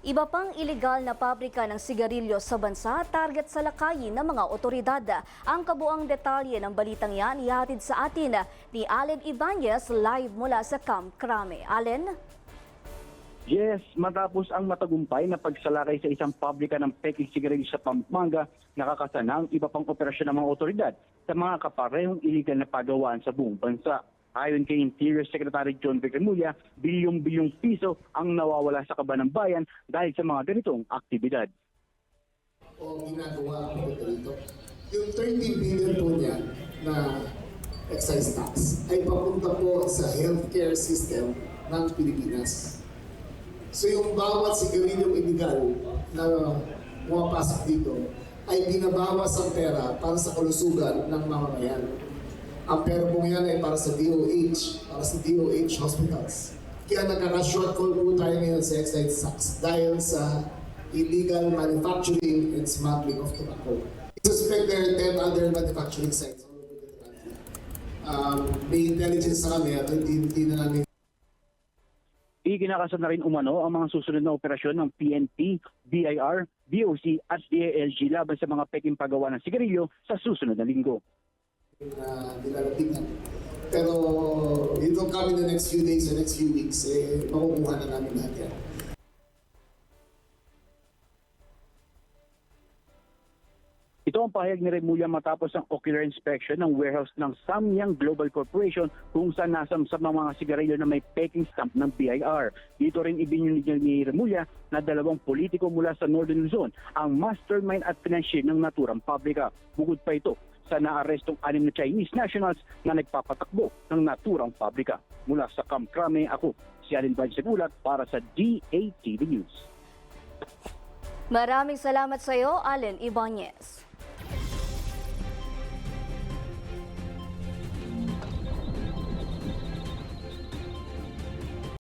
Iba pang ilegal na pabrika ng sigarilyo sa bansa, target sa lakayin ng mga otoridad. Ang kabuang detalye ng balitang yan ihatid sa atin ni Allen Ibanez live mula sa Camp Crame. Allen? Yes, matapos ang matagumpay na pagsalakay sa isang pabrika ng peking sigarilyo sa Pampanga, nakakasana ang iba pang operasyon ng mga otoridad sa mga kaparehong iligal na pagawaan sa buong bansa. Ayon kay Interior Secretary John Vic Remulla, bilyong-bilyong piso ang nawawala sa kaban ng bayan dahil sa mga ganitong aktibidad. O ginagawa ko dito, yung 30 billion po niya na excise tax ay papunta po sa healthcare system ng Pilipinas. So yung bawat sigarilyong illegal na pumapasok dito ay binabawas ang pera para sa kalusugan ng mamamayan. Ang pera po yan ay para sa DOH, para sa DOH hospitals. Kaya nagkaka-shortfall po tayo ngayon sa excise tax dahil sa illegal manufacturing and smuggling of tobacco. I suspect there are 10 other manufacturing sites all over the country. May intelligence na kami at hindi na namin. Ikinakasa na rin umano ang mga susunod na operasyon ng PNP, BIR, BOC at DILG laban sa mga peking paggawa ng sigarilyo sa susunod na linggo. Nilalapitan. Pero it will come in the next few days, the next few weeks, makukuha na namin lahat yan. Ito ang pahayag ni Remulla matapos ang ocular inspection ng warehouse ng Samyang Global Corporation kung saan nasamsam ang mga sigarilyo na may peking stamp ng BIR. Dito rin ibinunyag ni Remulla na dalawang politiko mula sa Northern Luzon ang mastermind at financier ng naturang pabrika. Bukod pa ito sa naarestong 6 na Chinese nationals na nagpapatakbo ng naturang pabrika. Mula sa Camp Crame, ako si Allen Ibanez para sa DATV News. Maraming salamat sa iyo, Allen Ibanez.